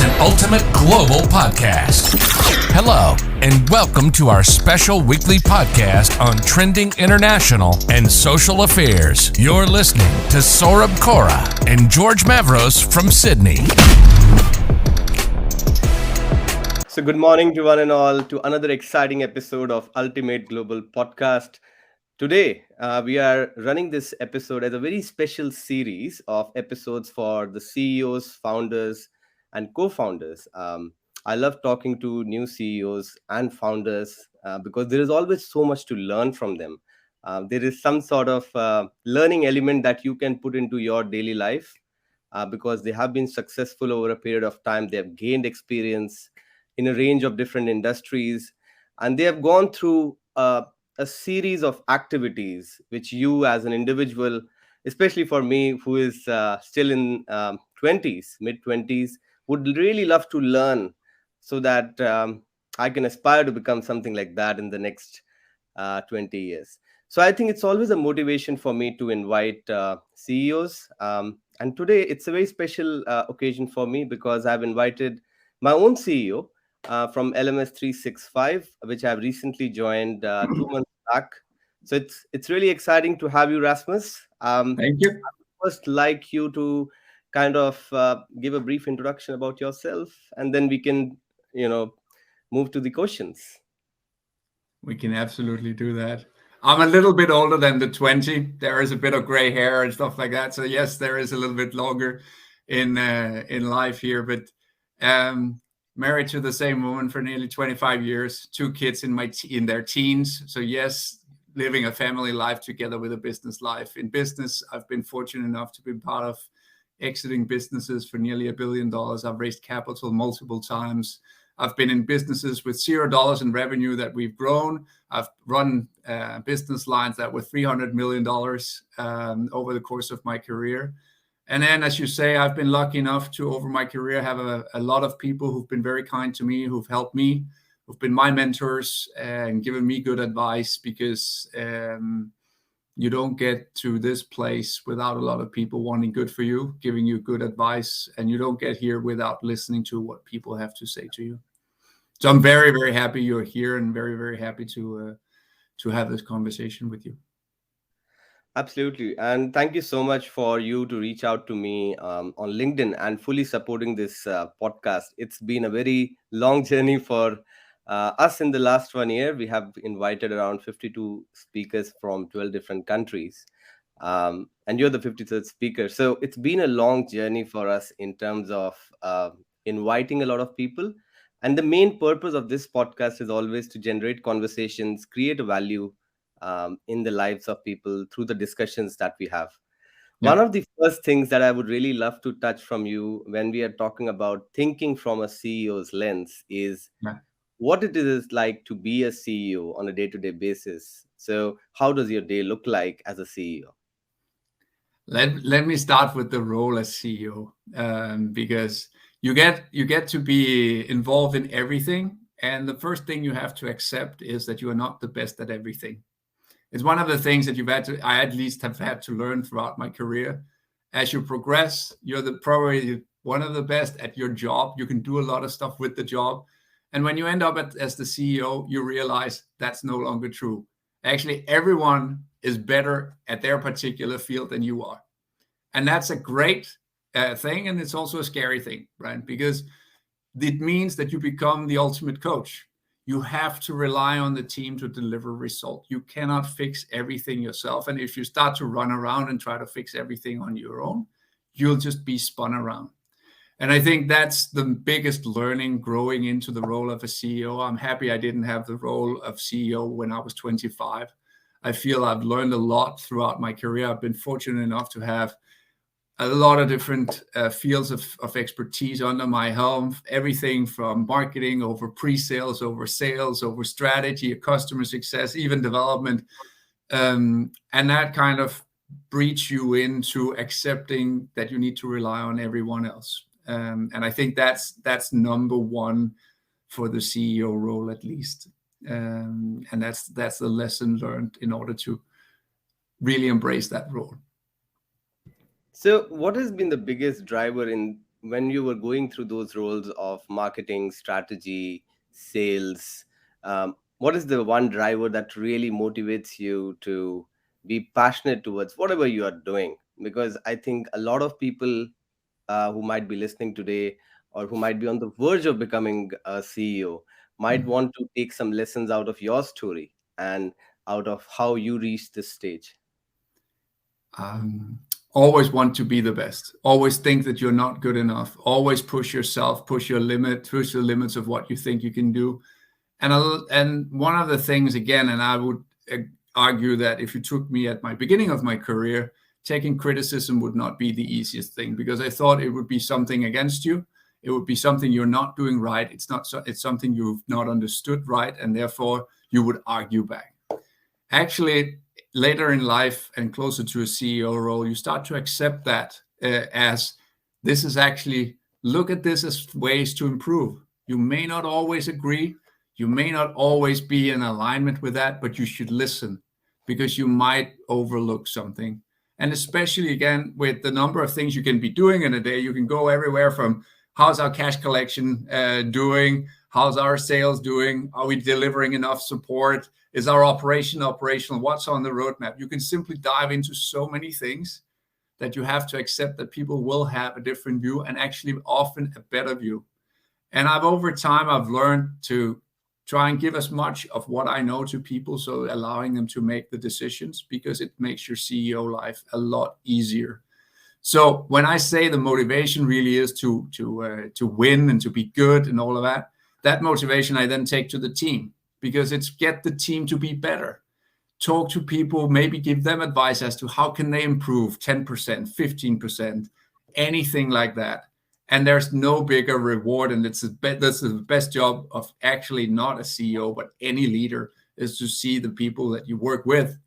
an ultimate global podcast. Hello, and welcome to our special weekly podcast on trending international and social affairs. You're listening to Saurabh Kora and George Mavros from Sydney. So good morning to one and all to another exciting episode of Ultimate Global Podcast. Today, we are running this episode as a very special series of episodes for the CEOs, founders, and co-founders. I love talking to new CEOs and founders because there is always so much to learn from them. There is some sort of learning element that you can put into your daily life because they have been successful over a period of time. They have gained experience in a range of different industries, and they have gone through a series of activities which you as an individual, especially for me who is still in 20s, mid 20s, would really love to learn so that I can aspire to become something like that in the next 20 years. So I think it's always a motivation for me to invite CEOs. And today it's a very special occasion for me because I've invited my own CEO from LMS365, which I've recently joined 2 months back. So it's really exciting to have you, Rasmus. Thank you. First, like you to kind of give a brief introduction about yourself, and then we can, move to the questions. We can absolutely do that. I'm a little bit older than the 20. There is a bit of gray hair and stuff like that. So yes, there is a little bit longer in life here, but married to the same woman for nearly 25 years, 2 kids in their teens. So yes, living a family life together with a business life. In business, I've been fortunate enough to be part of exiting businesses for nearly $1 billion. I've raised capital multiple times. I've been in businesses with $0 in revenue that we've grown. I've run business lines that were $300 million over the course of my career. And then, as you say, I've been lucky enough to, over my career, have a lot of people who've been very kind to me, who've helped me, who've been my mentors and given me good advice, because you don't get to this place without a lot of people wanting good for you, giving you good advice, and you don't get here without listening to what people have to say to you. So I'm very, very happy you're here and very, very happy to have this conversation with you. Absolutely. And thank you so much for you to reach out to me on LinkedIn and fully supporting this podcast. It's been a very long journey for us in the last 1 year. We have invited around 52 speakers from 12 different countries. And you're the 53rd speaker. So it's been a long journey for us in terms of inviting a lot of people. And the main purpose of this podcast is always to generate conversations, create value in the lives of people through the discussions that we have. Yeah. One of the first things that I would really love to touch from you when we are talking about thinking from a CEO's lens is what it is like to be a CEO on a day-to-day basis. So how does your day look like as a CEO? Let me start with the role as CEO, because you get to be involved in everything. And the first thing you have to accept is that you are not the best at everything. It's one of the things that I at least have had to learn throughout my career. As you progress, you're probably one of the best at your job. You can do a lot of stuff with the job. And when you end up as the CEO, you realize that's no longer true. Actually, everyone is better at their particular field than you are. And that's a great thing. And it's also a scary thing, right? Because it means that you become the ultimate coach. You have to rely on the team to deliver results. You cannot fix everything yourself. And if you start to run around and try to fix everything on your own, you'll just be spun around. And I think that's the biggest learning growing into the role of a CEO. I'm happy I didn't have the role of CEO when I was 25. I feel I've learned a lot throughout my career. I've been fortunate enough to have a lot of different fields of expertise under my helm, everything from marketing over pre-sales, over sales, over strategy, customer success, even development. And that kind of breeds you into accepting that you need to rely on everyone else. And I think that's number one for the CEO role, at least. And that's the lesson learned in order to really embrace that role. So what has been the biggest driver in when you were going through those roles of marketing, strategy, sales, what is the one driver that really motivates you to be passionate towards whatever you are doing? Because I think a lot of people who might be listening today, or who might be on the verge of becoming a CEO, might want to take some lessons out of your story and out of how you reached this stage. Um, Always want to be the best. Always think that you're not good enough. Always push yourself, push the limits of what you think you can do. And one of the things, again, and I would argue that if you took me at my beginning of my career, taking criticism would not be the easiest thing, because I thought it would be something against you. It would be something you're not doing right. It's something you've not understood right, and therefore you would argue back. Actually, later in life and closer to a CEO role, you start to accept that as this is actually, look at this as ways to improve. You may not always agree. You may not always be in alignment with that, but you should listen, because you might overlook something. And especially, again, with the number of things you can be doing in a day, you can go everywhere from how's our cash collection doing? How's our sales doing? Are we delivering enough support? Is our operation operational? What's on the roadmap? You can simply dive into so many things that you have to accept that people will have a different view, and actually often a better view. And over time, I've learned to try and give as much of what I know to people, so allowing them to make the decisions, because it makes your CEO life a lot easier. So when I say the motivation really is to win and to be good and all of that, that motivation I then take to the team, because it's get the team to be better. Talk to people, maybe give them advice as to how can they improve 10%, 15%, anything like that. And there's no bigger reward, and that's the best job of actually not a CEO, but any leader, is to see the people that you work with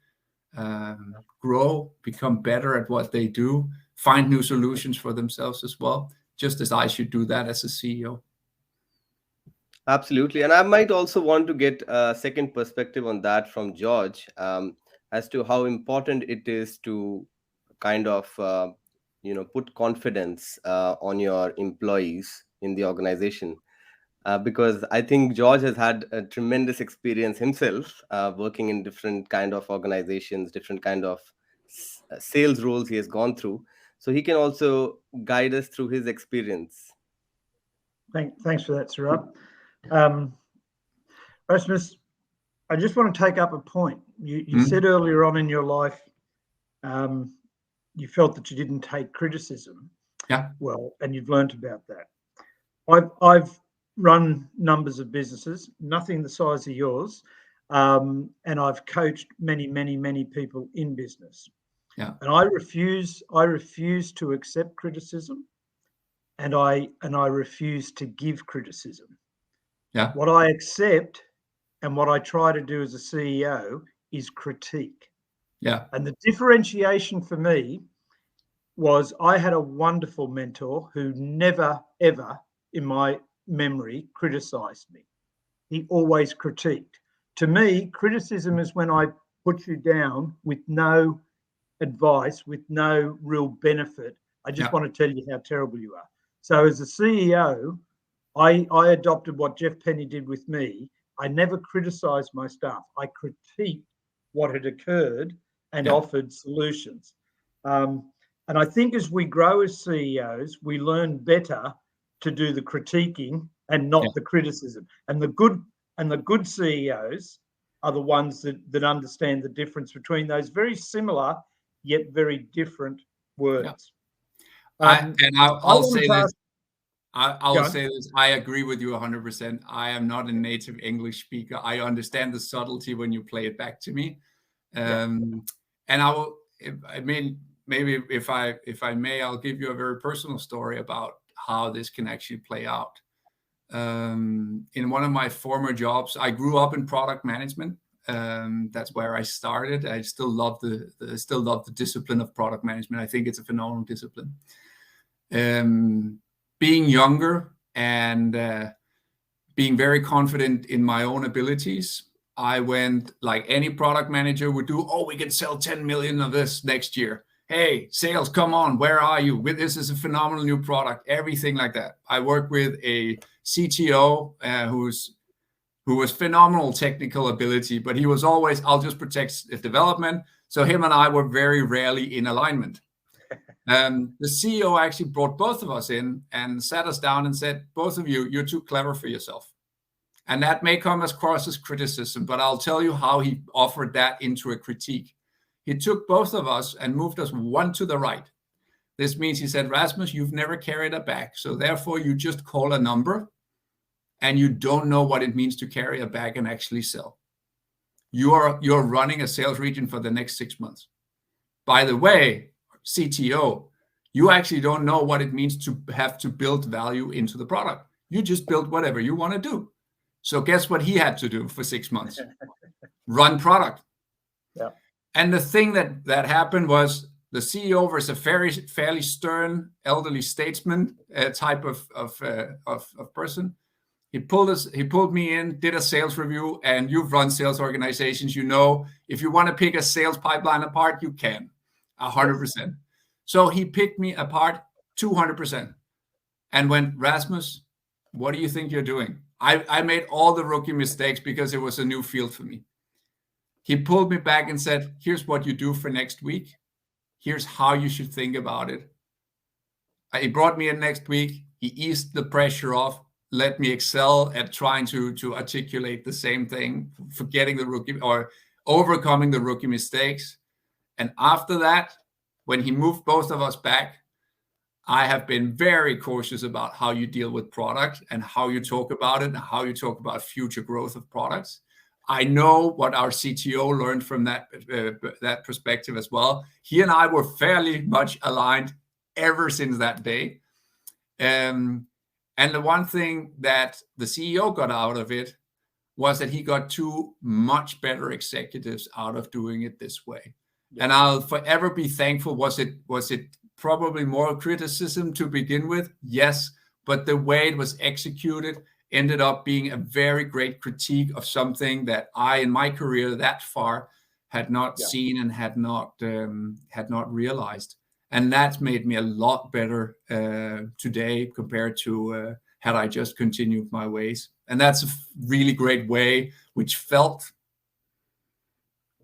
grow, become better at what they do, find new solutions for themselves as well, just as I should do that as a CEO. Absolutely. And I might also want to get a second perspective on that from George, as to how important it is to kind of, put confidence on your employees in the organization. Because I think George has had a tremendous experience himself, working in different kind of organizations, different kind of sales roles he has gone through. So he can also guide us through his experience. Thanks for that, Saurabh. Rasmus, I just want to take up a point. You said earlier on in your life, you felt that you didn't take criticism. Yeah. Well, and you've learned about that. I've run numbers of businesses, nothing the size of yours, and I've coached many people in business. Yeah. And I refuse to accept criticism, and I refuse to give criticism. Yeah. What I accept and what I try to do as a CEO is critique. Yeah. And the differentiation for me was I had a wonderful mentor who never, ever in my memory criticized me. He always critiqued. To me, criticism is when I put you down with no advice, with no real benefit. I just want to tell you how terrible you are. So as a CEO, I adopted what Jeff Penny did with me. I never criticized my staff. I critiqued what had occurred and offered solutions. And I think as we grow as CEOs, we learn better to do the critiquing and not the criticism. And the good CEOs are the ones that understand the difference between those very similar yet very different words. I'll say this. I'll say this. I agree with you 100%. I am not a native English speaker. I understand the subtlety when you play it back to me. And I will. Maybe if I may, I'll give you a very personal story about how this can actually play out. In one of my former jobs, I grew up in product management. That's where I started. I still love the discipline of product management. I think it's a phenomenal discipline. Being younger and being very confident in my own abilities, I went like any product manager would do. Oh, we can sell 10 million of this next year. hey, sales, come on, where are you? This is a phenomenal new product, everything like that. I work with a CTO who was phenomenal technical ability, but he was always, I'll just protect the development. So him and I were very rarely in alignment. The CEO actually brought both of us in and sat us down and said, both of you, you're too clever for yourself. And that may come across as criticism, but I'll tell you how he offered that into a critique. He took both of us and moved us one to the right. This means he said, Rasmus, you've never carried a bag. So therefore you just call a number and you don't know what it means to carry a bag and actually sell. You're running a sales region for the next 6 months. By the way, CTO, you actually don't know what it means to have to build value into the product. You just build whatever you want to do. So guess what he had to do for 6 months? Run product. Yeah. And the thing that happened was the CEO was a fairly stern elderly statesman type of person. He pulled me in, did a sales review, and you've run sales organizations. You know, if you want to pick a sales pipeline apart, you can, 100%. So he picked me apart 200% and went, Rasmus, what do you think you're doing? I made all the rookie mistakes because it was a new field for me. He pulled me back and said, here's what you do for next week. Here's how you should think about it. He brought me in next week. He eased the pressure off, let me excel at trying to articulate the same thing, forgetting the rookie or overcoming the rookie mistakes. And after that, when he moved both of us back, I have been very cautious about how you deal with product and how you talk about it and how you talk about future growth of products. I know what our CTO learned from that perspective as well. He and I were fairly much aligned ever since that day. And the one thing that the CEO got out of it was that he got two much better executives out of doing it this way. Yeah. And I'll forever be thankful. Was it probably more criticism to begin with? Yes, but the way it was executed ended up being a very great critique of something that I, in my career that far, had not seen and had not realized. And that's made me a lot better today compared to had I just continued my ways. And that's a really great way, which felt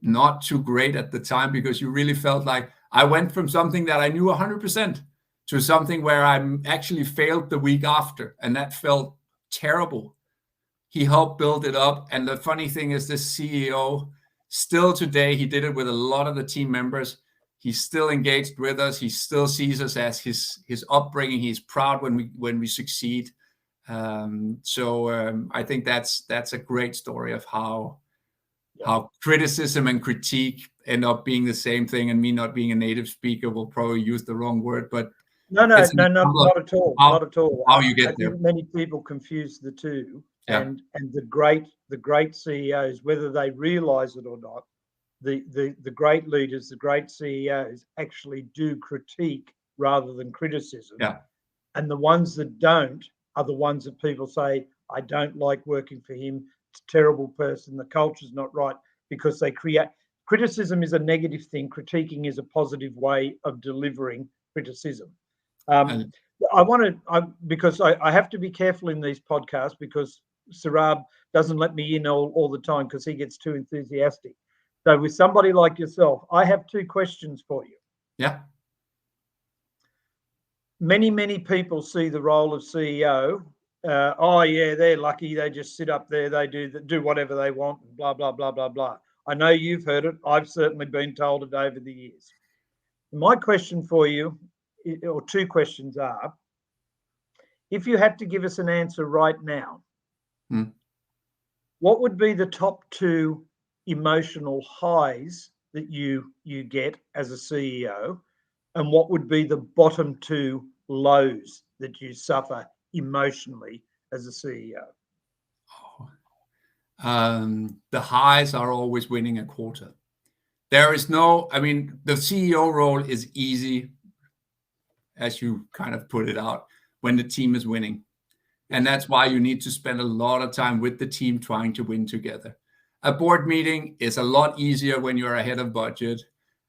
not too great at the time, because you really felt like I went from something that I knew 100% to something where I actually failed the week after. And that felt terrible. He helped build it up. And the funny thing is, this CEO, still today, he did it with a lot of the team members. He's still engaged with us. He still sees us as his upbringing. He's proud when we succeed. So I think that's a great story of how criticism and critique end up being the same thing. And me not being a native speaker will probably use the wrong word, but not at all. Not at all. How you get there. Think many people confuse the two, and the great CEOs, whether they realize it or not, the great leaders, the great CEOs actually do critique rather than criticism. Yeah. And the ones that don't are the ones that people say, I don't like working for him. It's a terrible person. The culture's not right, because they create. Criticism is a negative thing. Critiquing is a positive way of delivering criticism. Because I have to be careful in these podcasts, because Saurabh doesn't let me in all the time because he gets too enthusiastic. So with somebody like yourself, I have two questions for you. Yeah. Many people see the role of CEO. They're lucky. They just sit up there. They do whatever they want. Blah, blah, blah, blah, blah. I know you've heard it. I've certainly been told it over the years. My question for you, or two questions, are, if you had to give us an answer right now, what would be the top two emotional highs that you get as a CEO, and what would be the bottom two lows that you suffer emotionally as a CEO? The highs are always winning a quarter. There is the CEO role is easy, as you kind of put it out, when the team is winning. And that's why you need to spend a lot of time with the team trying to win together. A board meeting is a lot easier when you're ahead of budget.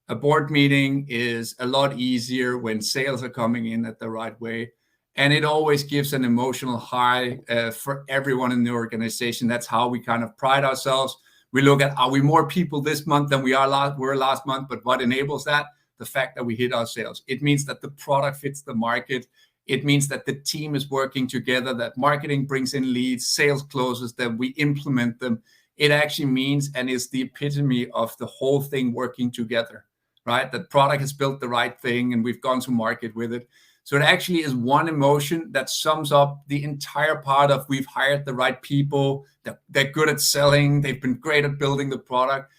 A board meeting is a lot easier when sales are coming in at the right way. And it always gives an emotional high for everyone in the organization. That's how we kind of pride ourselves. We look at, are we more people this month than we were last month? But what enables that? The fact that we hit our sales. It means that the product fits the market. It means that the team is working together, that marketing brings in leads, sales closes, that we implement them. It actually means and is the epitome of the whole thing working together, right? That product has built the right thing and we've gone to market with it. So it actually is one emotion that sums up the entire part of we've hired the right people, they're good at selling, they've been great at building the product.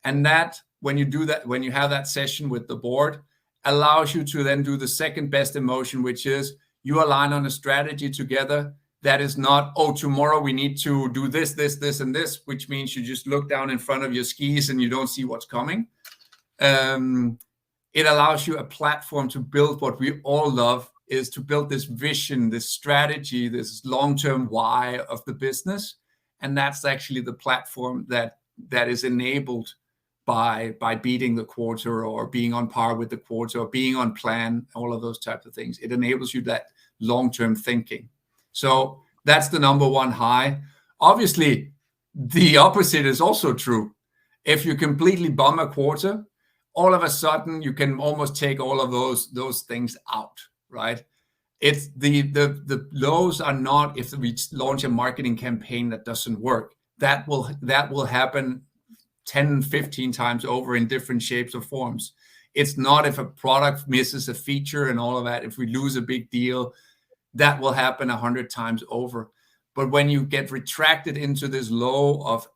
And that, when you do that, when you have that session with the board, allows you to then do the second best emotion, which is you align on a strategy together that is not, oh, tomorrow we need to do this, this, this, and this, which means you just look down in front of your skis and you don't see what's coming. It allows you a platform to build what we all love, is to build this vision, this strategy, this long-term why of the business. And that's actually the platform that is enabled by beating the quarter or being on par with the quarter or being on plan, all of those types of things. It enables you that long-term thinking. So that's the number one high. Obviously, the opposite is also true. If you completely bomb a quarter, all of a sudden you can almost take all of those things out, right? It's the lows are not if we launch a marketing campaign that doesn't work. That will happen 10, 15 times over in different shapes or forms. It's not if a product misses a feature and all of that. If we lose a big deal, that will happen 100 times over. But when you get retracted into this low of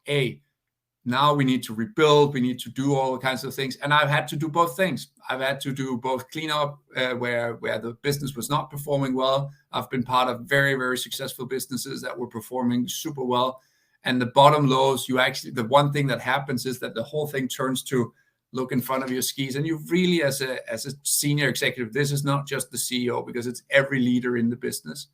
now we need to rebuild, we need to do all kinds of things. And I've had to do both things. I've had to do both cleanup where the business was not performing well. I've been part of very, very successful businesses that were performing super well. And the bottom lows, the one thing that happens is that the whole thing turns to look in front of your skis. And you really, as a senior executive, this is not just the CEO, because it's every leader in the business,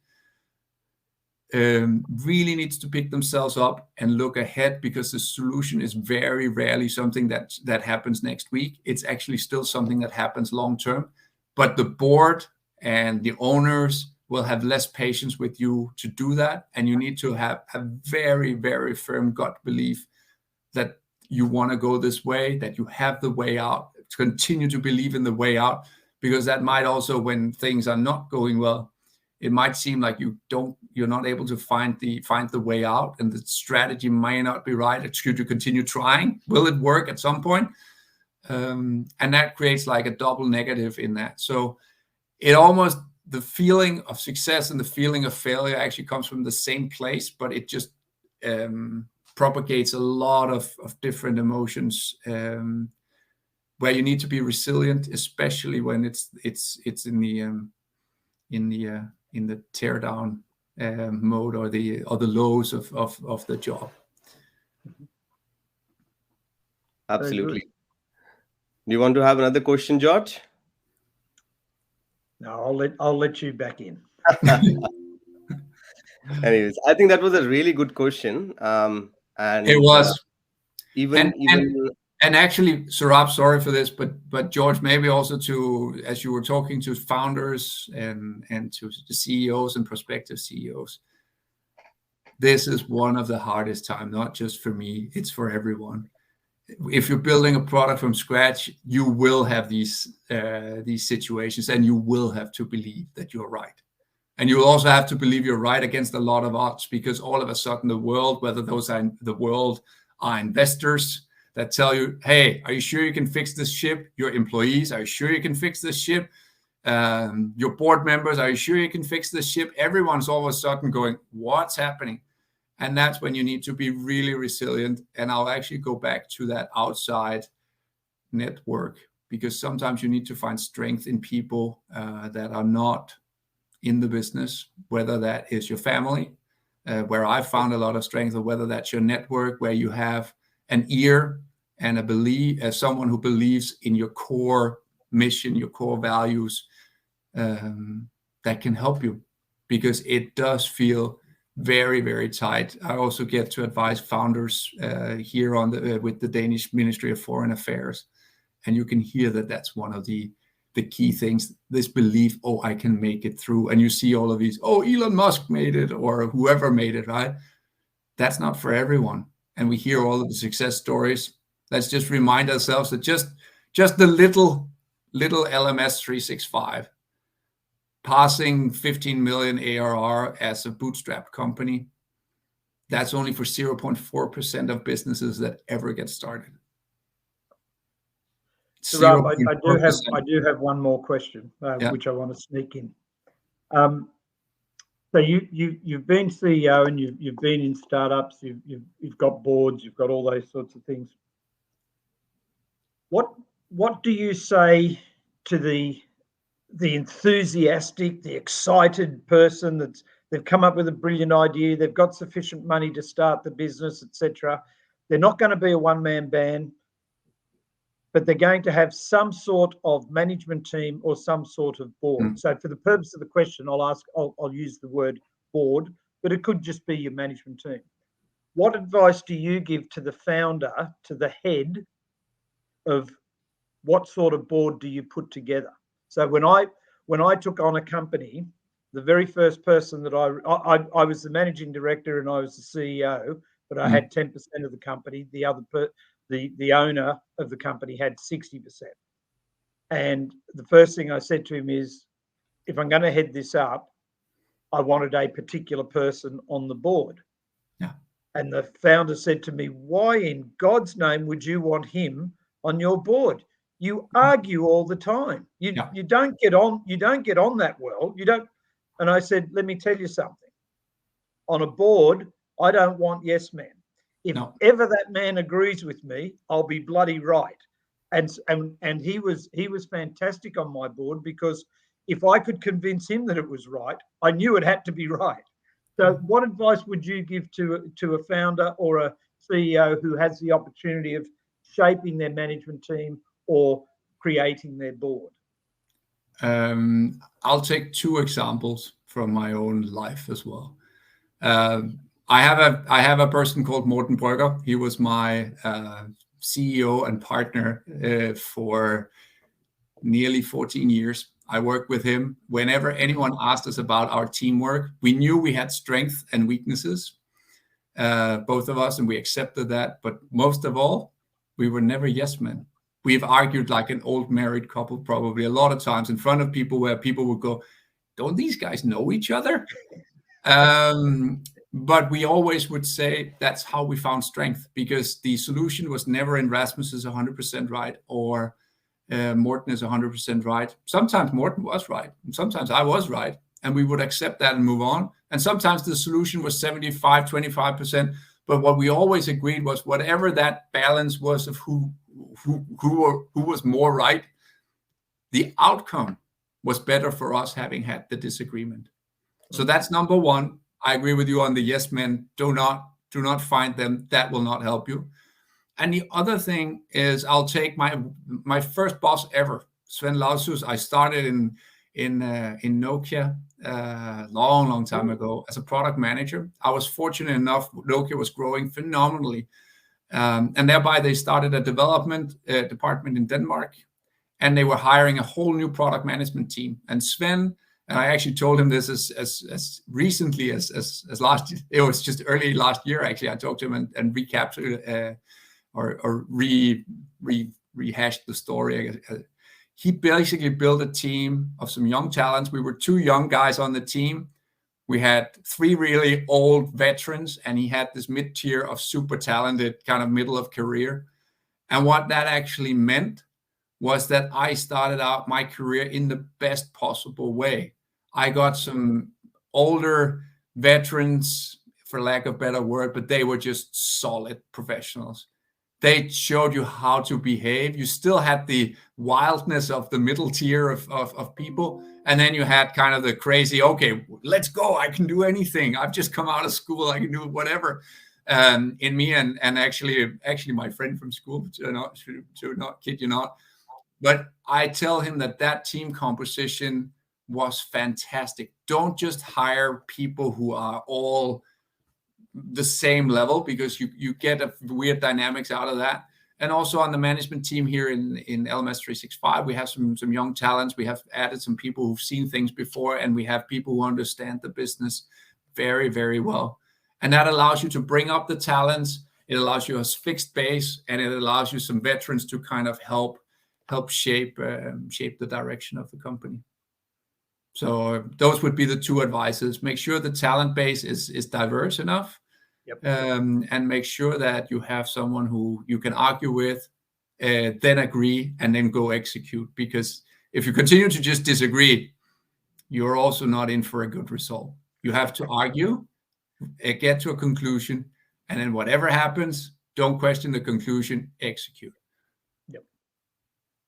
really needs to pick themselves up and look ahead, because the solution is very rarely something that happens next week. It's actually still something that happens long term. But the board and the owners will have less patience with you to do that. And you need to have a very, very firm gut belief that you want to go this way, that you have the way out, to continue to believe in the way out, because that might also, when things are not going well, it might seem like you're not able to find the way out, and the strategy may not be right. It's good to continue trying. Will it work at some point? And that creates like a double negative in that. So the feeling of success and the feeling of failure actually comes from the same place, but it just propagates a lot of different emotions, where you need to be resilient, especially when it's in the tear down mode or the lows of the job. Absolutely. Do you want to have another question, George? No, I'll let you back in. Anyways, I think that was a really good question. And it was and actually, Saurabh, sorry for this, but George, maybe also as you were talking to founders and to the CEOs and prospective CEOs, this is one of the hardest times, not just for me, it's for everyone. If you're building a product from scratch, you will have these situations, and you will have to believe that you're right. And you will also have to believe you're right against a lot of odds, because all of a sudden the world, whether those are investors that tell you, hey, are you sure you can fix this ship? Your employees, are you sure you can fix this ship? Your board members, are you sure you can fix this ship? Everyone's all of a sudden going, what's happening? And that's when you need to be really resilient. And I'll actually go back to that outside network, because sometimes you need to find strength in people that are not in the business, whether that is your family, where I found a lot of strength, or whether that's your network, where you have an ear and a belief, as someone who believes in your core mission, your core values, that can help you, because it does feel very, very tight. I also get to advise founders here with the Danish Ministry of Foreign Affairs, And you can hear that that's one of the key things, this belief, oh, I can make it through. And you see all of these, oh, Elon Musk made it, or whoever made it, right? That's not for everyone. And we hear all of the success stories. Let's just remind ourselves that just the little LMS365, passing 15 million ARR as a bootstrap company, that's only for 0.4% of businesses that ever get started. So Rob, I do have one more question, which I want to sneak in. So you've been CEO and you've been in startups. You've got boards. You've got all those sorts of things. What do you say to the enthusiastic, the excited person they've come up with a brilliant idea, they've got sufficient money to start the business, etc. They're not going to be a one-man band, but they're going to have some sort of management team or some sort of board. So for the purpose of the question, I'll use the word board, but it could just be your management team. What advice do you give to the founder, to the head of what sort of board do you put together? So when I took on a company, the very first person that I was the managing director and I was the CEO, but I had 10% of the company. The owner of the company had 60%. And the first thing I said to him is, if I'm going to head this up, I wanted a particular person on the board. Yeah. And the founder said to me, why in God's name would you want him on your board? You argue all the time. You don't get on that well. You don't. And I said, let me tell you something. On a board, I don't want yes men. If ever that man agrees with me, I'll be bloody right. And he was fantastic on my board, because if I could convince him that it was right, I knew it had to be right. So what advice would you give to a founder or a CEO who has the opportunity of shaping their management team or creating their board? I'll take two examples from my own life as well. I have a person called Morten Brøgger. He was my CEO and partner for nearly 14 years. I worked with him. Whenever anyone asked us about our teamwork, we knew we had strengths and weaknesses, both of us, and we accepted that. But most of all, we were never yes men. We've argued like an old married couple, probably a lot of times in front of people, where people would go, don't these guys know each other? But we always would say that's how we found strength, because the solution was never in Rasmus is 100% right or Morten is 100% right. Sometimes Morten was right, and sometimes I was right, and we would accept that and move on. And sometimes the solution was 75, 25%. But what we always agreed was whatever that balance was of who was more right, the outcome was better for us having had the disagreement. So that's number one. I agree with you on the yes men. Do not find them. That will not help you. And the other thing is, I'll take my first boss ever, Sven Lausus. I started in Nokia long time ago as a product manager. I was fortunate enough, Nokia was growing phenomenally. And thereby they started a development department in Denmark, and they were hiring a whole new product management team. And Sven, and I actually told him this as recently as last, it was just early last year, actually, I talked to him and recaptured or rehashed the story. He basically built a team of some young talents. We were two young guys on the team. We had three really old veterans, and he had this mid-tier of super talented, kind of middle of career. And what that actually meant was that I started out my career in the best possible way. I got some older veterans, for lack of a better word, but they were just solid professionals. They showed you how to behave. You still had the wildness of the middle tier of people. And then you had kind of the crazy, okay, let's go. I can do anything. I've just come out of school. I can do whatever in me. And actually my friend from school, to not kid you not. But I tell him that team composition was fantastic. Don't just hire people who are all the same level, because you get a weird dynamics out of that. And also on the management team here in LMS365, we have some young talents. We have added some people who've seen things before, and we have people who understand the business very, very well. And that allows you to bring up the talents. It allows you a fixed base, and it allows you some veterans to kind of help shape the direction of the company. So those would be the two advices. Make sure the talent base is diverse enough. Yep. And make sure that you have someone who you can argue with, then agree, and then go execute. Because if you continue to just disagree, you're also not in for a good result. You have to argue, get to a conclusion, and then whatever happens, don't question the conclusion, execute. Yep.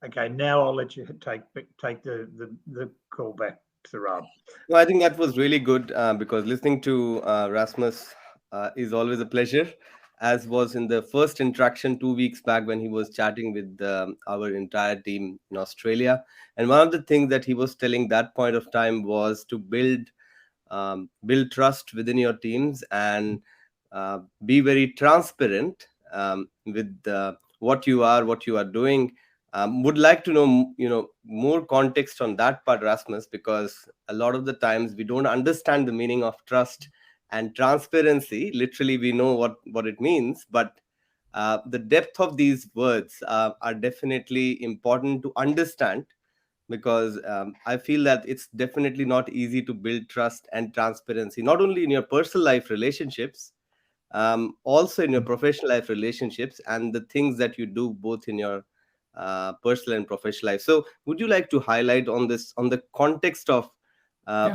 Okay, now I'll let you take the call back to Rob. Well, I think that was really good because listening to Rasmus is always a pleasure, as was in the first interaction 2 weeks back when he was chatting with our entire team in Australia. And one of the things that he was telling that point of time was to build trust within your teams and be very transparent with what you are doing. Would like to know, more context on that part, Rasmus, because a lot of the times we don't understand the meaning of trust and transparency. Literally, we know what it means, but the depth of these words are definitely important to understand, because I feel that it's definitely not easy to build trust and transparency, not only in your personal life relationships, also in your professional life relationships, and the things that you do both in your personal and professional life. So would you like to highlight on the context of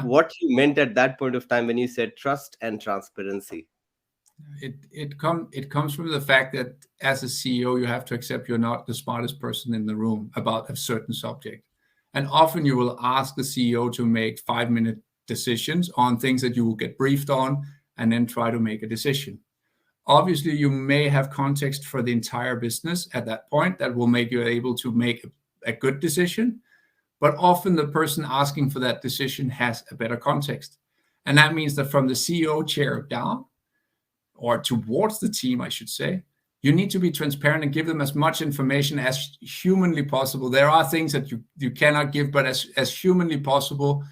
what you meant at that point of time when you said trust and transparency? It comes from the fact that as a CEO, you have to accept you're not the smartest person in the room about a certain subject. And often you will ask the CEO to make 5-minute decisions on things that you will get briefed on and then try to make a decision. Obviously, you may have context for the entire business at that point that will make you able to make a good decision. But often the person asking for that decision has a better context. And that means that from the CEO chair down, or towards the team, I should say, you need to be transparent and give them as much information as humanly possible. There are things that you cannot give, but as humanly possible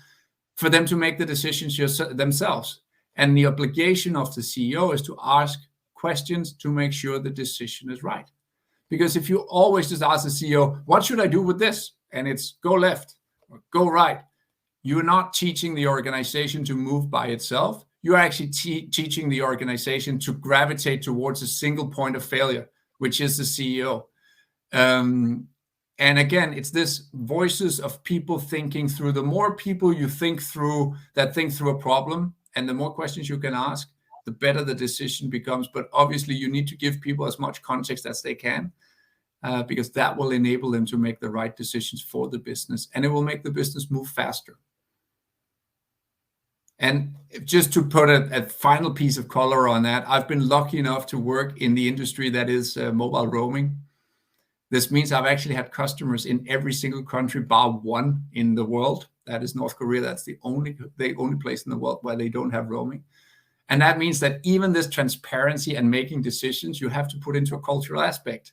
for them to make the decisions themselves. And the obligation of the CEO is to ask questions to make sure the decision is right. Because if you always just ask the CEO, what should I do with this? And it's go left or go right, you're not teaching the organization to move by itself. You're actually teaching the organization to gravitate towards a single point of failure, which is the CEO. And again, it's this voices of people thinking through. The more people you think through a problem, and the more questions you can ask, the better the decision becomes. But obviously, you need to give people as much context as they can, because that will enable them to make the right decisions for the business, and it will make the business move faster. And just to put a final piece of color on that, I've been lucky enough to work in the industry that is mobile roaming. This means I've actually had customers in every single country bar one in the world. That is North Korea. That's the only place in the world where they don't have roaming. And that means that even this transparency and making decisions, you have to put into a cultural aspect,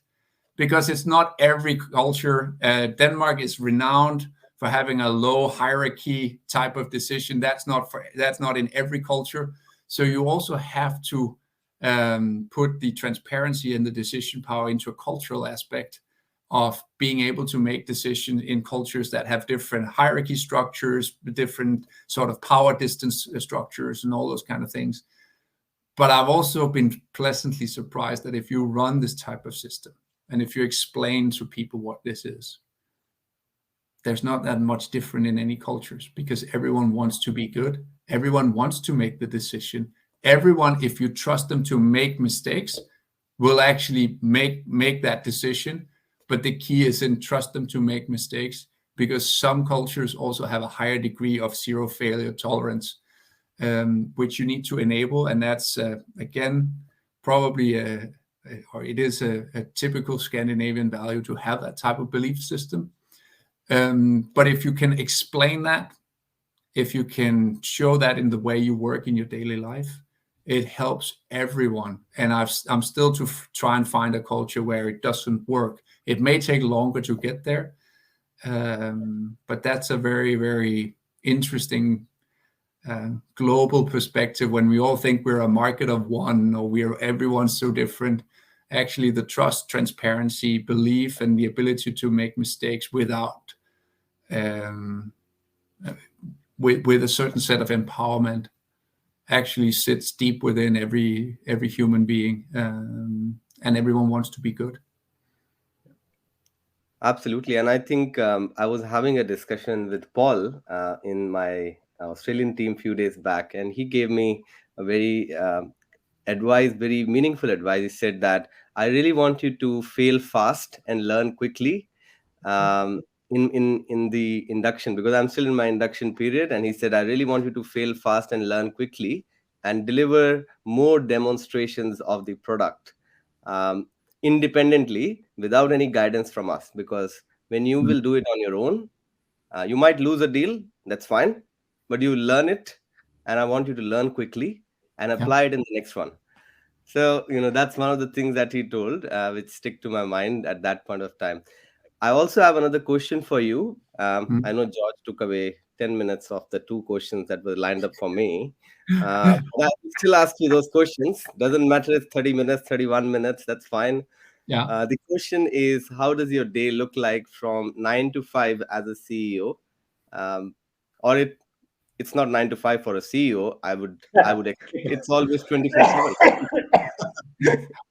because it's not every culture. Denmark is renowned for having a low hierarchy type of decision. That's not in every culture. So you also have to put the transparency and the decision power into a cultural aspect of being able to make decisions in cultures that have different hierarchy structures, different sort of power distance structures, and all those kind of things. But I've also been pleasantly surprised that if you run this type of system, and if you explain to people what this is, there's not that much different in any cultures, because everyone wants to be good. Everyone wants to make the decision. Everyone, if you trust them to make mistakes, will actually make that decision. But the key is in trust them to make mistakes, because some cultures also have a higher degree of zero failure tolerance, which you need to enable. And that's, again, probably it is a typical Scandinavian value to have that type of belief system. But if you can explain that, if you can show that in the way you work in your daily life, it helps everyone. And I'm still to try and find a culture where it doesn't work. It may take longer to get there, but that's a very, very interesting global perspective when we all think we're a market of one, or everyone's so different. Actually, the trust, transparency, belief, and the ability to make mistakes without with a certain set of empowerment actually sits deep within every human being, and everyone wants to be good. Absolutely. And I think I was having a discussion with Paul in my Australian team few days back, and he gave me a very very meaningful advice. He said that I really want you to fail fast and learn quickly in the induction, because I'm still in my induction period. And he said, I really want you to fail fast and learn quickly and deliver more demonstrations of the product independently without any guidance from us. Because when you will do it on your own, you might lose a deal, that's fine, but you learn it. And I want you to learn quickly and apply it in the next one. So, that's one of the things that he told, which stick to my mind at that point of time. I also have another question for you. I know George took away 10 minutes of the 2 questions that were lined up for me. But I will still ask you those questions. Doesn't matter if 30 minutes, 31 minutes, that's fine. The question is, how does your day look like from 9 to 5 as a CEO? Or it's not 9 to 5 for a CEO. I would expect it's always 24/7.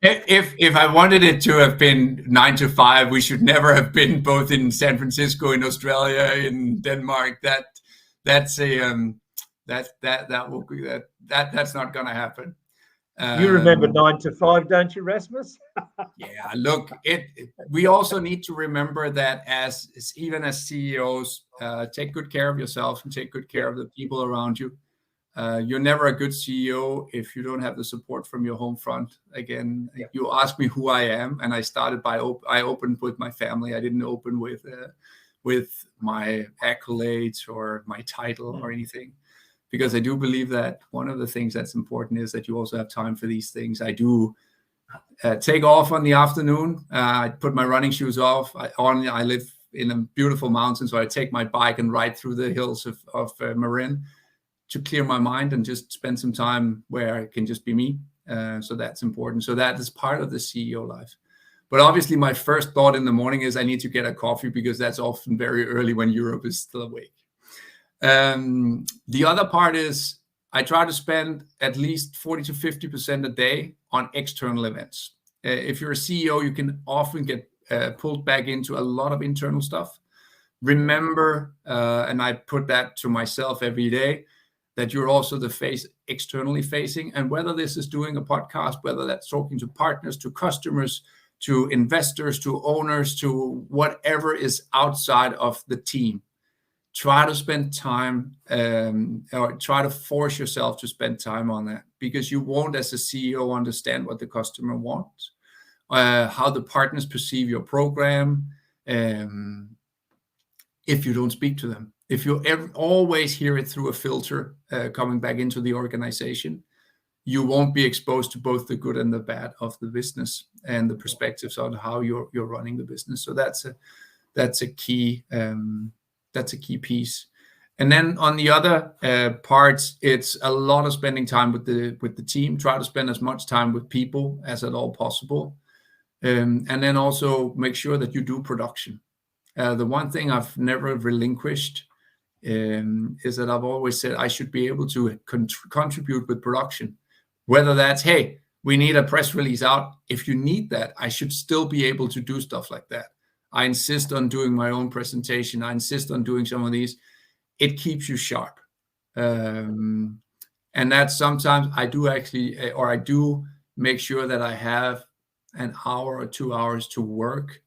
If I wanted it to have been 9 to 5, we should never have been both in San Francisco, in Australia, in Denmark. That's not going to happen. You remember 9 to 5, don't you, Rasmus? Yeah, look, we also need to remember that even as CEOs, take good care of yourself and take good care of the people around you. You're never a good CEO if you don't have the support from your home front. Again, you asked me who I am, and I started by I opened with my family. I didn't open with my accolades or my title or anything, because I do believe that one of the things that's important is that you also have time for these things. I do take off on the afternoon. I put my running shoes off. I live in a beautiful mountain, so I take my bike and ride through the hills of Marin to clear my mind and just spend some time where I can just be me. So that's important. So that is part of the CEO life. But obviously, my first thought in the morning is I need to get a coffee, because that's often very early when Europe is still awake. The other part is I try to spend at least 40 to 50% a day on external events. If you're a CEO, you can often get pulled back into a lot of internal stuff. Remember, and I put that to myself every day, that you're also the face externally facing. And whether this is doing a podcast, whether that's talking to partners, to customers, to investors, to owners, to whatever is outside of the team, try to spend time or try to force yourself to spend time on that, because you won't, as a CEO, understand what the customer wants, how the partners perceive your program, if you don't speak to them. If you always hear it through a filter coming back into the organization, you won't be exposed to both the good and the bad of the business and the perspectives on how you're running the business. So that's a key piece. And then on the other parts, it's a lot of spending time with the team. Try to spend as much time with people as at all possible, and then also make sure that you do production. The one thing I've never relinquished is that I've always said I should be able to contribute with production. Whether that's, hey, we need a press release out. If you need that, I should still be able to do stuff like that. I insist on doing my own presentation. I insist on doing some of these. It keeps you sharp. And that sometimes I do actually, or I do make sure that I have an hour or 2 hours to work.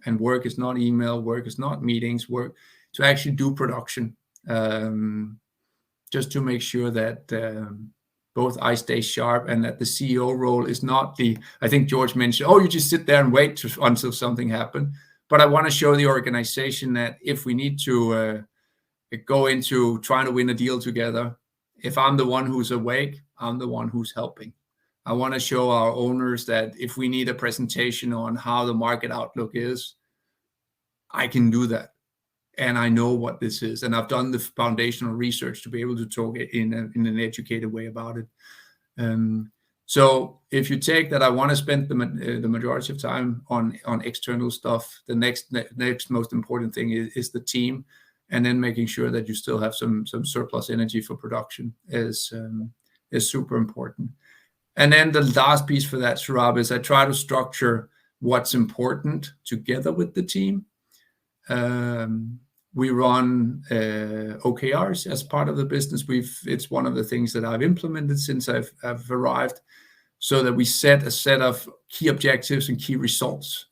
And work is not email, work is not meetings, work to actually do production, just to make sure that both I stay sharp and that the CEO role is not I think George mentioned, you just sit there and wait until something happens. But I want to show the organization that if we need to go into trying to win a deal together, If I'm the one who's awake, I'm the one who's helping. I want to show our owners that if we need a presentation on how the market outlook is, I can do that. And I know what this is. And I've done the foundational research to be able to talk in an educated way about it. So if you take that, I want to spend the majority of time on external stuff. The next most important thing is the team. And then making sure that you still have some surplus energy for production is super important. And then the last piece for that, Saurabh, is I try to structure what's important together with the team. We run OKRs as part of the business. It's one of the things that I've implemented since I've arrived, so that we set a set of key objectives and key results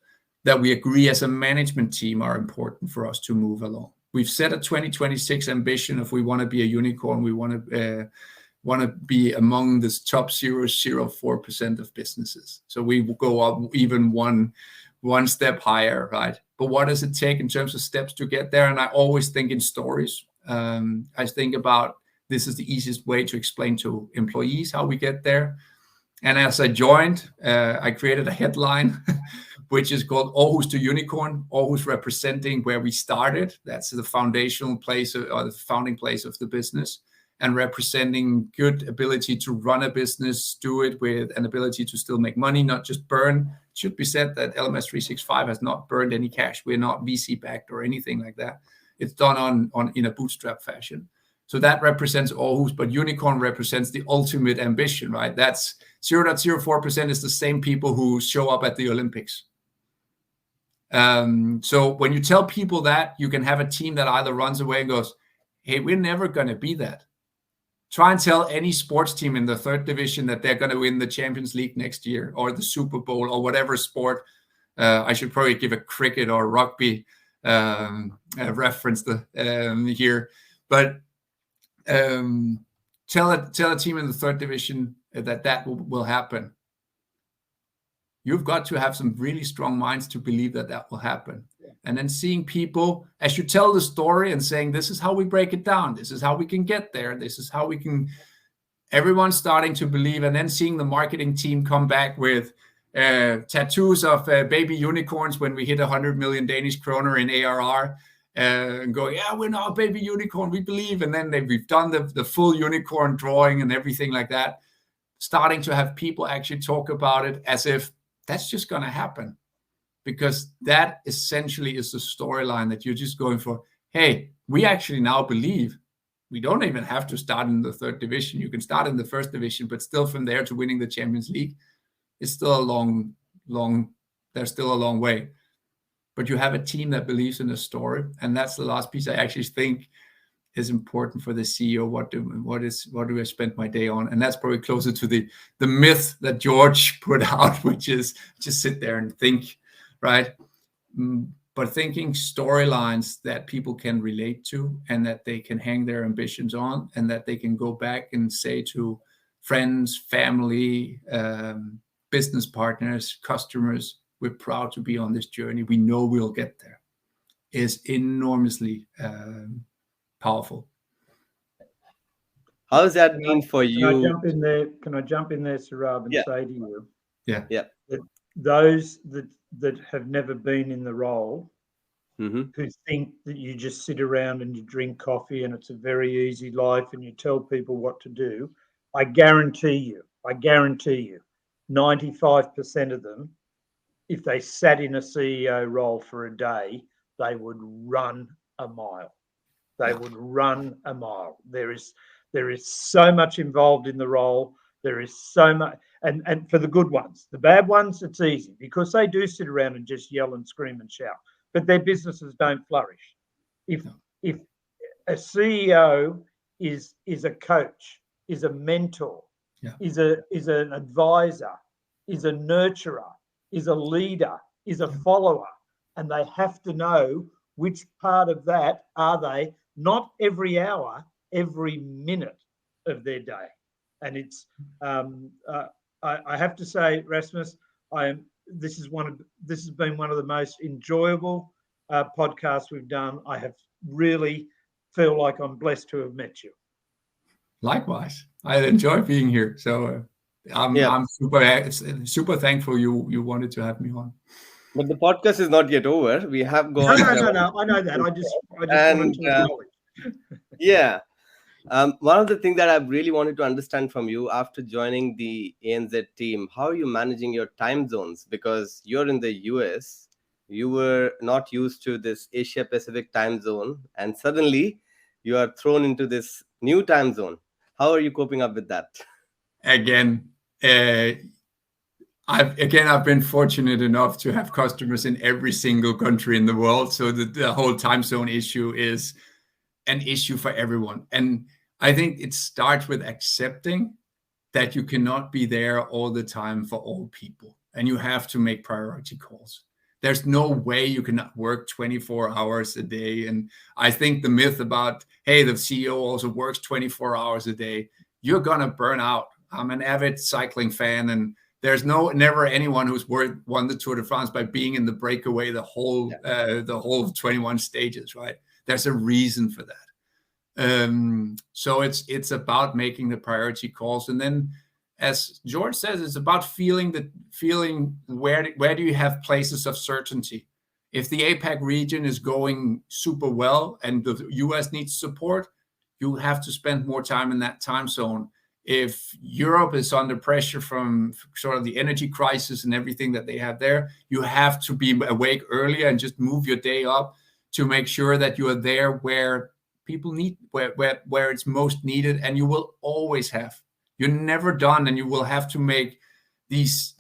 that we agree as a management team are important for us to move along. We've set a 2026 ambition. If we want to be a unicorn, we want to be among the top 0.04% of businesses. So we will go up even one step higher, right? But what does it take in terms of steps to get there? And I always think in stories. I think about this is the easiest way to explain to employees how we get there. And as I joined, I created a headline, which is called Aarhus to Unicorn, Aarhus representing where we started. That's the foundational place or the founding place of the business, and representing good ability to run a business, do it with an ability to still make money, not just burn. It should be said that LMS365 has not burned any cash. We're not VC backed or anything like that. It's done in a bootstrap fashion. So that represents Aarhus, but unicorn represents the ultimate ambition, right? That's 0.04% is the same people who show up at the Olympics. So when you tell people that, you can have a team that either runs away and goes, hey, we're never going to be that. Try and tell any sports team in the third division that they're going to win the Champions League next year or the Super Bowl or whatever sport. I should probably give a cricket or rugby reference here. But tell a team in the third division that will happen. You've got to have some really strong minds to believe that will happen. And then seeing people, as you tell the story and saying, this is how we break it down. This is how we can get there. This is how we can, everyone's starting to believe. And then seeing the marketing team come back with tattoos of baby unicorns when we hit 100 million Danish kroner in ARR and go, yeah, we're now a baby unicorn. We believe. And then we've done the full unicorn drawing and everything like that. Starting to have people actually talk about it as if that's just going to happen, because that essentially is the storyline that you're just going for. Hey, we actually now believe we don't even have to start in the third division. You can start in the first division, but still from there to winning the Champions League, it's still there's still a long way. But you have a team that believes in the story. And that's the last piece I actually think is important for the CEO. What do I spend my day on? And that's probably closer to the myth that George put out, which is just sit there and think, right? But thinking storylines that people can relate to and that they can hang their ambitions on, and that they can go back and say to friends, family, business partners, customers, we're proud to be on this journey. We know we'll get there, is enormously powerful. How has that been for you? Can I jump in there, Saurabh, and say to you, that those that have never been in the role, Mm-hmm. who think that you just sit around and you drink coffee and it's a very easy life and you tell people what to do, I guarantee you, 95% of them, if they sat in a CEO role for a day, they would run a mile. They would run a mile. There is so much involved in the role. There is so much, and for the good ones. The bad ones, it's easy because they do sit around and just yell and scream and shout, but their businesses don't flourish. If a CEO is a coach, is a mentor, is an advisor, is a nurturer, is a leader, is a follower, and they have to know which part of that are they, not every hour, every minute of their day. And it's I have to say, Rasmus, this has been one of the most enjoyable podcasts we've done. I have really feel like I'm blessed to have met you. Likewise, I enjoy being here. So I'm super thankful you wanted to have me on. But the podcast is not yet over. We have No, got no. I know that. I just wanted and to acknowledge. yeah. One of the things that I really wanted to understand from you after joining the ANZ team, how are you managing your time zones? Because you're in the US, you were not used to this Asia Pacific time zone, and suddenly you are thrown into this new time zone. How are you coping up with that? Again, I've been fortunate enough to have customers in every single country in the world. So the whole time zone issue is an issue for everyone. And I think it starts with accepting that you cannot be there all the time for all people. And you have to make priority calls. There's no way you can work 24 hours a day. And I think the myth about, hey, the CEO also works 24 hours a day, you're going to burn out. I'm an avid cycling fan, and there's never anyone who's won the Tour de France by being in the breakaway the whole 21 stages, right? There's a reason for that. So it's about making the priority calls, and then, as George says, it's about feeling where do you have places of certainty. If the APAC region is going super well and the US needs support, you have to spend more time in that time zone. If Europe is under pressure from sort of the energy crisis and everything that they have there, you have to be awake earlier and just move your day up to make sure that you are there where people need, where it's most needed. And you will always have. You're never done, and you will have to make these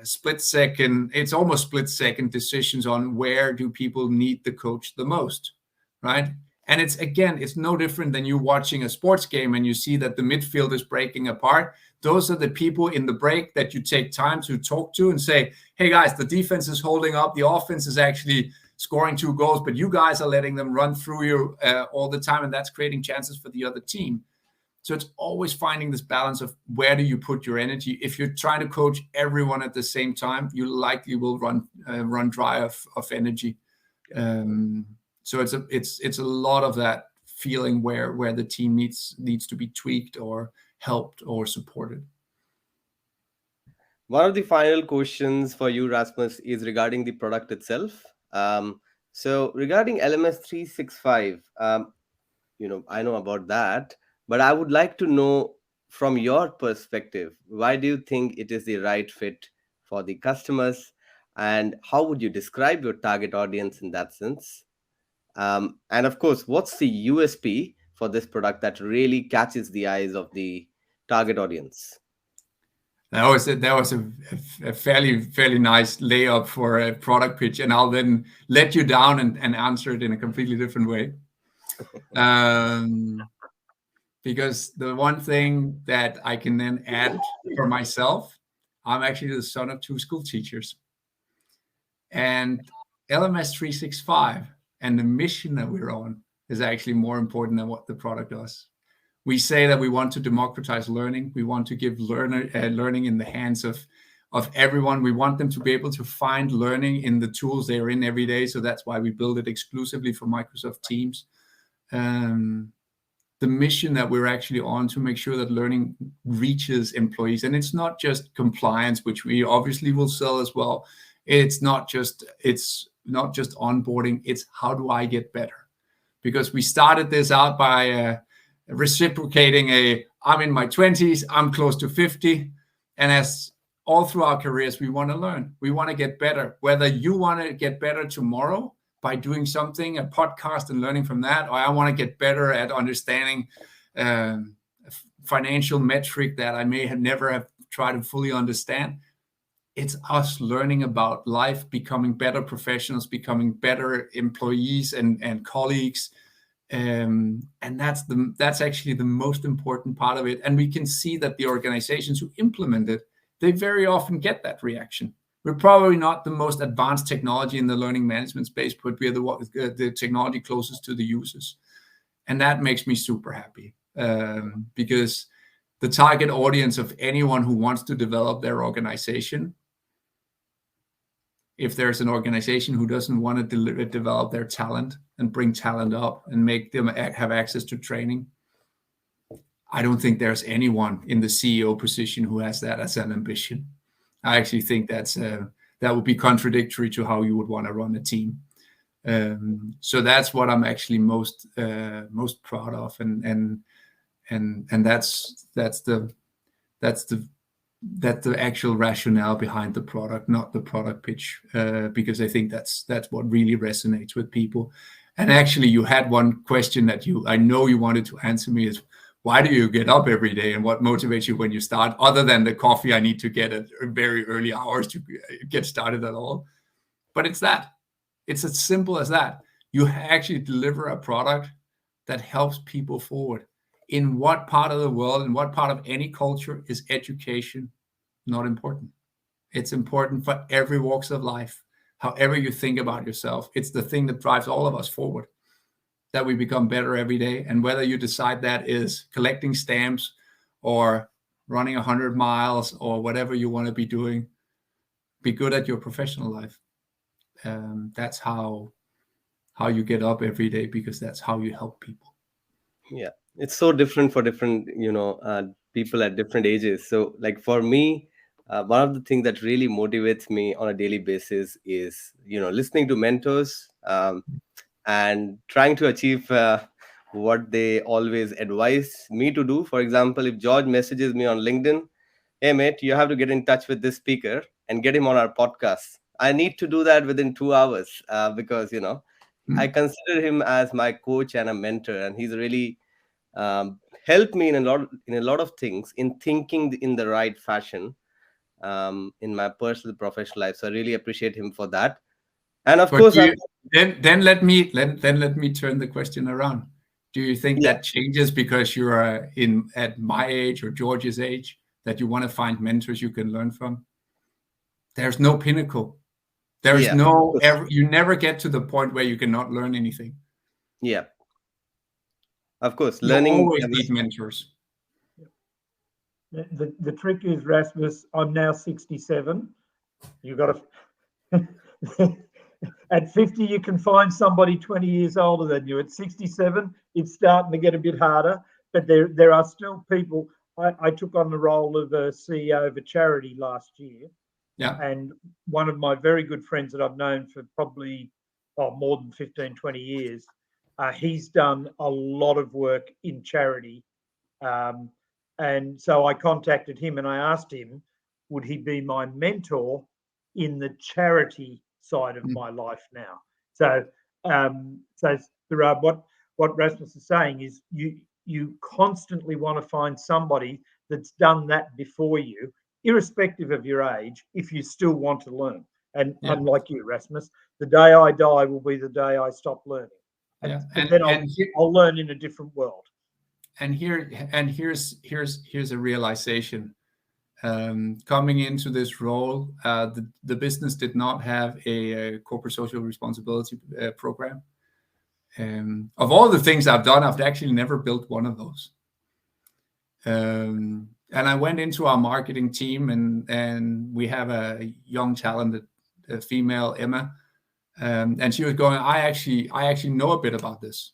split-second, it's almost split-second decisions on where do people need the coach the most, right? And it's no different than you watching a sports game and you see that the midfield is breaking apart. Those are the people in the break that you take time to talk to and say, hey guys, the defense is holding up. The offense is actually scoring 2 goals, but you guys are letting them run through you all the time. And that's creating chances for the other team. So it's always finding this balance of where do you put your energy. If you're trying to coach everyone at the same time, you likely will run dry of energy. So it's a lot of that feeling where the team needs to be tweaked or helped or supported. One of the final questions for you, Rasmus, is regarding the product itself. So regarding LMS365, I know about that, but I would like to know from your perspective, why do you think it is the right fit for the customers, and how would you describe your target audience in that sense? And of course, what's the USP for this product that really catches the eyes of the target audience? That was a fairly nice layup for a product pitch, and I'll then let you down and answer it in a completely different way. Because the one thing that I can then add for myself, I'm actually the son of 2 school teachers. And LMS 365 and the mission that we're on is actually more important than what the product does. We say that we want to democratize learning. We want to give learning in the hands of everyone. We want them to be able to find learning in the tools they're in every day. So that's why we build it exclusively for Microsoft Teams. The mission that we're actually on to make sure that learning reaches employees. And it's not just compliance, which we obviously will sell as well. It's not just onboarding. It's how do I get better? Because we started this out by reciprocating I'm in my 20s, I'm close to 50. And as all through our careers, we want to learn. We want to get better. Whether you want to get better tomorrow by doing something, a podcast and learning from that, or I want to get better at understanding a financial metric that I may have never have tried to fully understand. It's us learning about life, becoming better professionals, becoming better employees and colleagues. And that's actually the most important part of it. And we can see that the organizations who implement it, they very often get that reaction. We're probably not the most advanced technology in the learning management space, but we're the technology closest to the users. And that makes me super happy because the target audience of anyone who wants to develop their organization, if there's an organization who doesn't want to develop their talent and bring talent up and make them have access to training, I don't think there's anyone in the CEO position who has that as an ambition. I actually think that would be contradictory to how you would want to run a team. So that's what I'm actually most proud of, and that's the actual rationale behind the product, not the product pitch, because I think that's what really resonates with people. And actually, you had one question that I know you wanted to answer me is, why do you get up every day, and what motivates you when you start, other than the coffee I need to get at very early hours to get started at all? But it's as simple as that. You actually deliver a product that helps people forward. In what part of the world, in what part of any culture is education not important? It's important for every walks of life. However you think about yourself, it's the thing that drives all of us forward, that we become better every day. And whether you decide that is collecting stamps or running 100 miles or whatever you want to be doing, be good at your professional life. That's how you get up every day, because that's how you help people. Yeah, it's so different for different people at different ages. So like for me, one of the things that really motivates me on a daily basis is listening to mentors, and trying to achieve what they always advise me to do. For example, if George messages me on LinkedIn, hey mate, you have to get in touch with this speaker and get him on our podcast, I need to do that within 2 hours, because I consider him as my coach and a mentor, and he's really helped me in a lot of things, in thinking in the right fashion, in my personal professional life. So I really appreciate him for that. And of course, then let me turn the question around. Do you think that changes because you're at my age or George's age, that you want to find mentors you can learn from? There's no pinnacle. There's you never get to the point where you cannot learn anything. Yeah. Of course, learning. You always need mentors. The trick is, Rasmus, I'm now 67. You've got to... At 50, you can find somebody 20 years older than you. At 67, it's starting to get a bit harder, but there are still people. I took on the role of a CEO of a charity last year. Yeah. And one of my very good friends that I've known for probably more than 15, 20 years, he's done a lot of work in charity. And so I contacted him and I asked him, would he be my mentor in the charity side of my life now? So what Rasmus is saying is you constantly want to find somebody that's done that before you, irrespective of your age, if you still want to learn. And unlike you, Rasmus, the day I die will be the day I stop learning. And then I'll learn in a different world. And here's a realization. Coming into this role, the business did not have a corporate social responsibility program. Of all the things I've done, I've actually never built one of those. And I went into our marketing team, and we have a young, talented female, Emma, and she was going, I actually know a bit about this.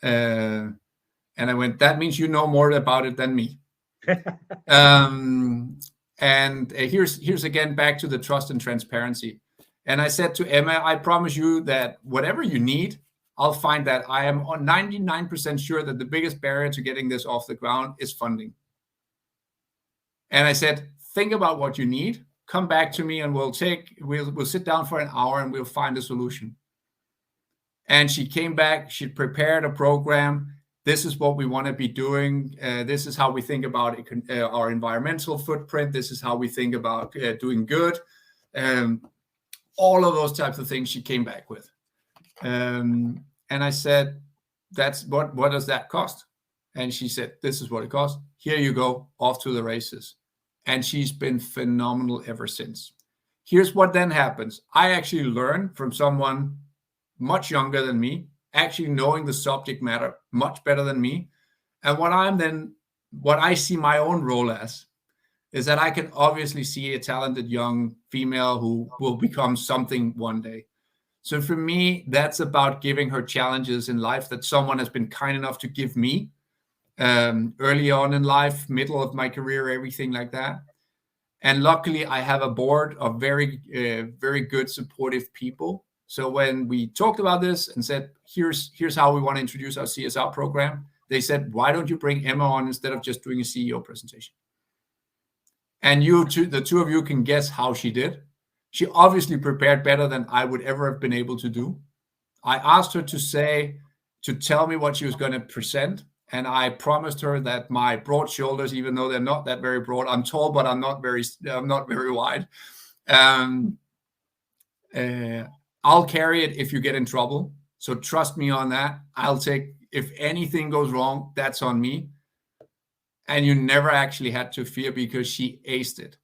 And I went, that means you know more about it than me. And here's again back to the trust and transparency. And I said to Emma, I promise you that whatever you need, I'll find that. I am 99% sure that the biggest barrier to getting this off the ground is funding. And I said, think about what you need, come back to me, and we'll sit down for an hour and we'll find a solution. And she came back, she prepared a program. This is what we want to be doing. This is how we think about our environmental footprint. This is how we think about doing good. All of those types of things she came back with. And I said, "That's what does that cost?" And she said, "This is what it costs. Here you go, off to the races." And she's been phenomenal ever since. Here's what then happens. I actually learned from someone much younger than me, actually knowing the subject matter much better than me. And what I see my own role as is that I can obviously see a talented young female who will become something one day. So for me, that's about giving her challenges in life that someone has been kind enough to give me. early on in life, middle of my career, everything like that. And luckily, I have a board of very good supportive people. So when we talked about this and said, here's how we want to introduce our CSR program, they said, why don't you bring Emma on instead of just doing a CEO presentation? And the two of you can guess how she did. She obviously prepared better than I would ever have been able to do. I asked her to tell me what she was going to present. And I promised her that my broad shoulders, even though they're not that very broad, I'm tall, but I'm not very wide. I'll carry it if you get in trouble. So trust me on that. I'll take, if anything goes wrong, that's on me. And you never actually had to fear because she aced it.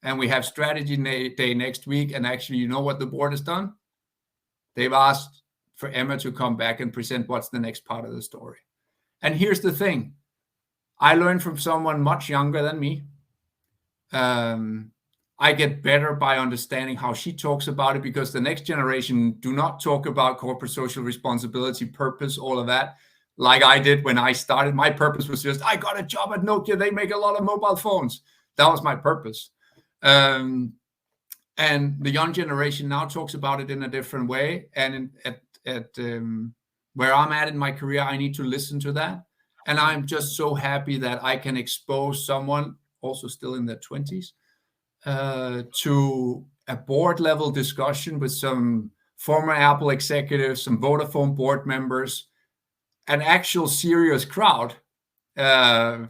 And we have strategy day next week. And actually, you know what the board has done? They've asked for Emma to come back and present what's the next part of the story. And here's the thing. I learned from someone much younger than me. I get better by understanding how she talks about it, because the next generation do not talk about corporate social responsibility, purpose, all of that, like I did when I started. My purpose was just, I got a job at Nokia. They make a lot of mobile phones. That was my purpose. And the young generation now talks about it in a different way. And at where I'm at in my career, I need to listen to that. And I'm just so happy that I can expose someone, also still in their 20s, to a board level discussion with some former Apple executives, some Vodafone board members, an actual serious crowd who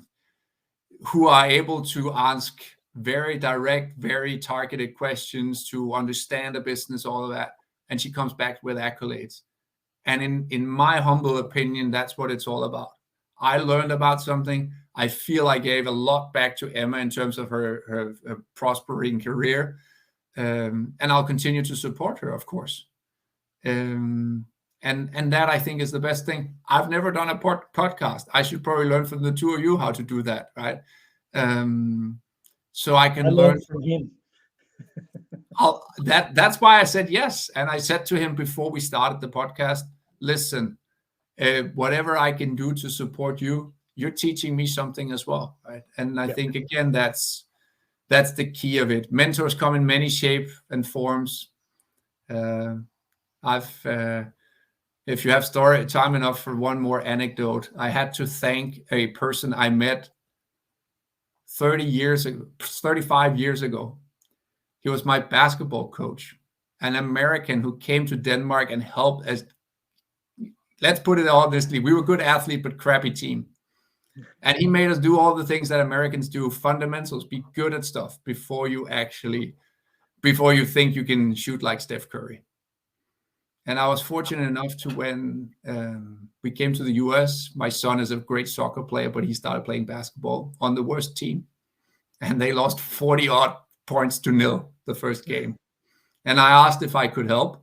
are able to ask very direct, very targeted questions to understand the business, all of that. And she comes back with accolades. And in my humble opinion, that's what it's all about. I learned about something. I feel I gave a lot back to Emma in terms of her prospering career. And I'll continue to support her, of course. And that, I think, is the best thing. I've never done a podcast. I should probably learn from the two of you how to do that, right? So I can learn from him. That's why I said yes. And I said to him before we started the podcast, listen, whatever I can do to support you, you're teaching me something as well, right? And I think, again, that's the key of it. Mentors come in many shapes and forms. If you have time enough for one more anecdote, I had to thank a person I met 35 years ago. He was my basketball coach, an American who came to Denmark and helped us. Let's put it honestly, we were good athlete, but crappy team. And he made us do all the things that Americans do, fundamentals, be good at stuff before you think you can shoot like Steph Curry. And I was fortunate enough to, when we came to the US, my son is a great soccer player, but he started playing basketball on the worst team. And they lost 40-odd points to 0 the first game. And I asked if I could help.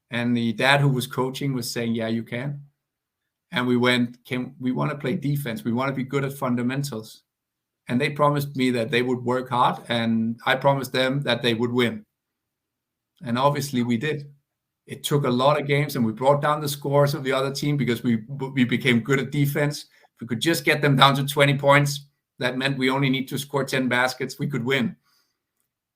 And the dad who was coaching was saying, yeah, you can. And we want to play defense. We want to be good at fundamentals. And they promised me that they would work hard. And I promised them that they would win. And obviously we did. It took a lot of games, and we brought down the scores of the other team because we became good at defense. If we could just get them down to 20 points, that meant we only need to score 10 baskets, we could win.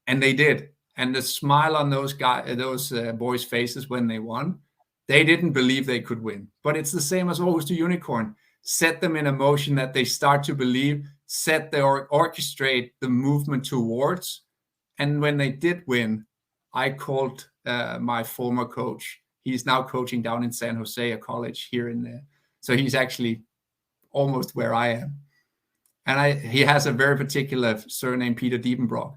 And they did. And the smile on those boys' faces when they won, they didn't believe they could win. But it's the same as always to Unicorn. Set them in a motion that they start to believe, orchestrate the movement towards. And when they did win, I called my former coach. He's now coaching down in San Jose, a college here in there. So he's actually almost where I am. And he has a very particular surname, Peter Diepenbrock.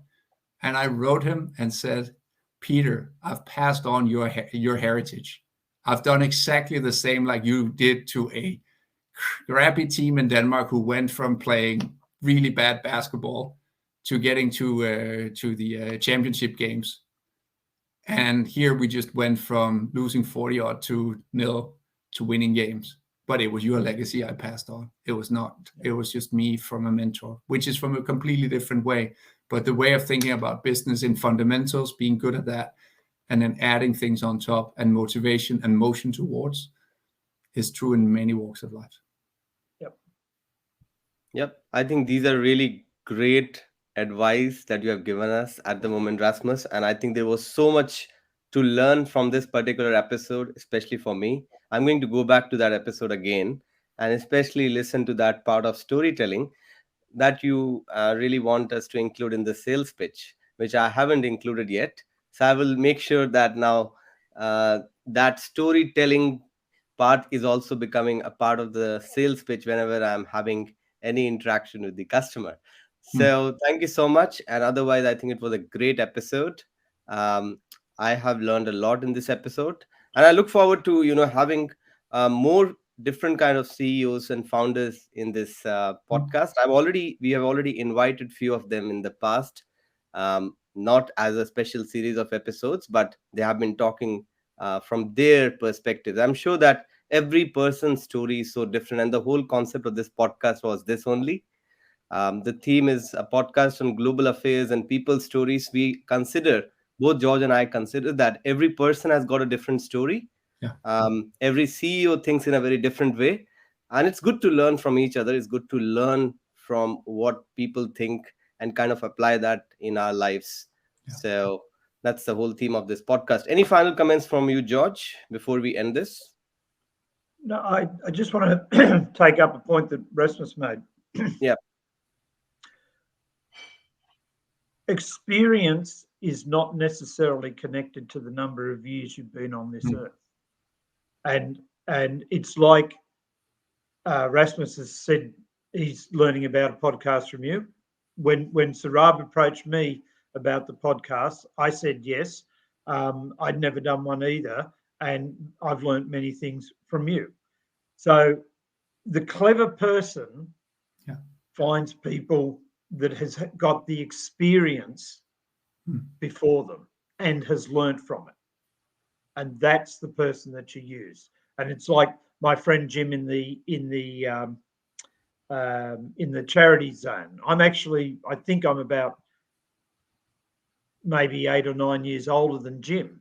And I wrote him and said, Peter, I've passed on your heritage. I've done exactly the same like you did to a crappy team in Denmark who went from playing really bad basketball to getting to the championship games. And here we just went from losing 40-odd to 0 to winning games. But it was your legacy I passed on. It was not. It was just me from a mentor, which is from a completely different way. But the way of thinking about business in fundamentals, being good at that, and then adding things on top and motivation and motion towards is true in many walks of life. Yep. Yep. I think these are really great advice that you have given us at the moment, Rasmus. And I think there was so much to learn from this particular episode, especially for me. I'm going to go back to that episode again and especially listen to that part of storytelling that you really want us to include in the sales pitch, which I haven't included yet. So I will make sure that now that storytelling part is also becoming a part of the sales pitch whenever I'm having any interaction with the customer. Hmm. So thank you so much. And otherwise, I think it was a great episode. Um, I have learned a lot in this episode, and I look forward to having more different kind of CEOs and founders in this podcast. We have already invited few of them in the past, not as a special series of episodes, but they have been talking from their perspectives. I'm sure that every person's story is so different, and the whole concept of this podcast was this only. The theme is a podcast on global affairs and people's stories. We consider, both George and I consider, that every person has got a different story. Yeah. Every CEO thinks in a very different way, and it's good to learn from each other. It's good to learn from what people think and kind of apply that in our lives. Yeah. So that's the whole theme of this podcast. Any final comments from you, George, before we end this? No, I just want to take up a point that Rasmus made. Yeah. Experience is not necessarily connected to the number of years you've been on this earth. And it's like Rasmus has said he's learning about a podcast from you. When Sarab approached me about the podcast, I said yes. I'd never done one either, and I've learned many things from you. So the clever person finds people that has got the experience before them and has learned from it, and that's the person that you use. And it's like my friend Jim in the charity zone. I think I'm about maybe 8 or 9 years older than Jim,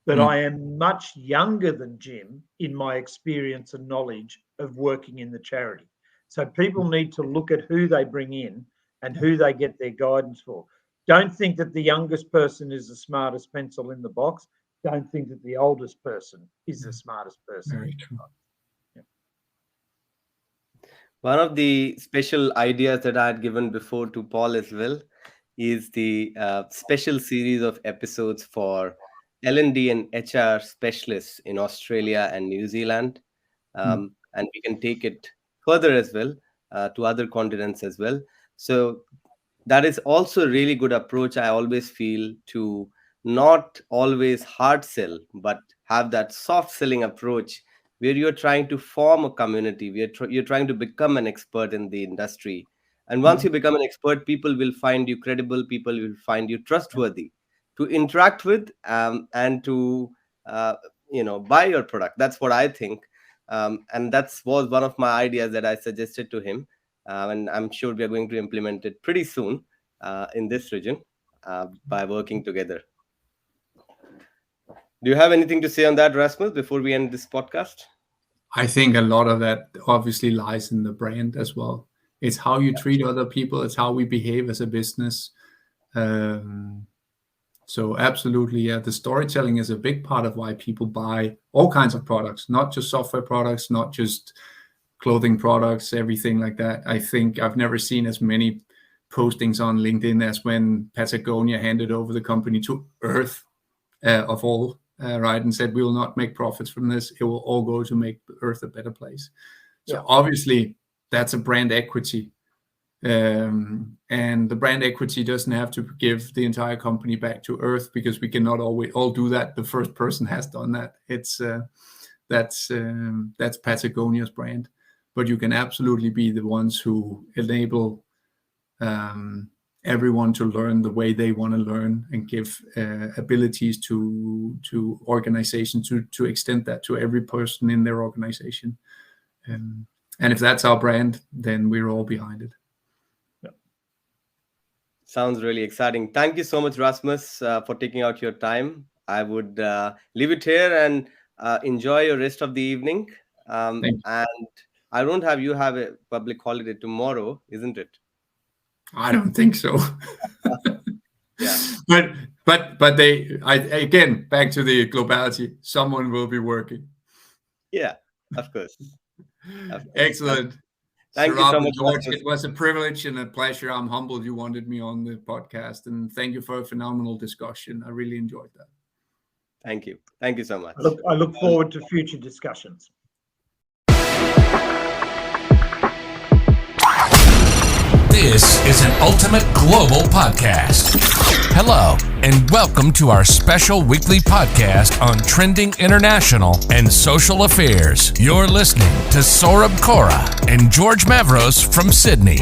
but I am much younger than Jim in my experience and knowledge of working in the charity. So people need to look at who they bring in and who they get their guidance for. Don't think that the youngest person is the smartest pencil in the box. Don't think that the oldest person is the smartest person. Very true. One of the special ideas that I had given before to Paul as well is the special series of episodes for L&D and HR specialists in Australia and New Zealand. And we can take it further as well to other continents as well. So that is also a really good approach, I always feel, to not always hard sell, but have that soft selling approach where you're trying to form a community, where you're trying to become an expert in the industry. And once you become an expert, people will find you credible, people will find you trustworthy to interact with, and to buy your product. That's what I think. And that was one of my ideas that I suggested to him. And I'm sure we are going to implement it pretty soon in this region by working together. Do you have anything to say on that, Rasmus, before we end this podcast? I think a lot of that obviously lies in the brand as well. It's how you treat other people. It's how we behave as a business. So absolutely, yeah, the storytelling is a big part of why people buy all kinds of products, not just software products, not just clothing products, everything like that. I think I've never seen as many postings on LinkedIn as when Patagonia handed over the company to Earth, of all, right, and said, we will not make profits from this. It will all go to make Earth a better place. So obviously, that's a brand equity. And the brand equity doesn't have to give the entire company back to Earth, because we cannot always all do that. The first person has done that. It's that's Patagonia's brand, but you can absolutely be the ones who enable everyone to learn the way they want to learn, and give abilities to organizations to extend that to every person in their organization. And if that's our brand, then we're all behind it. Sounds really exciting. Thank you so much, Rasmus, for taking out your time. I would leave it here and enjoy your rest of the evening. And I don't have, you have a public holiday tomorrow, isn't it? I don't think so. Yeah. But again, back to the globality, someone will be working. Yeah, of course. Excellent. Thank Sir you so Rob much, and George, Rasmus. it was a privilege and a pleasure. I'm humbled you wanted me on the podcast, and thank you for a phenomenal discussion. I really enjoyed that. Thank you. Thank you so much. I look forward to future discussions. This is an ultimate global podcast. Hello, and welcome to our special weekly podcast on trending international and social affairs. You're listening to Saurabh Kora and George Mavros from Sydney.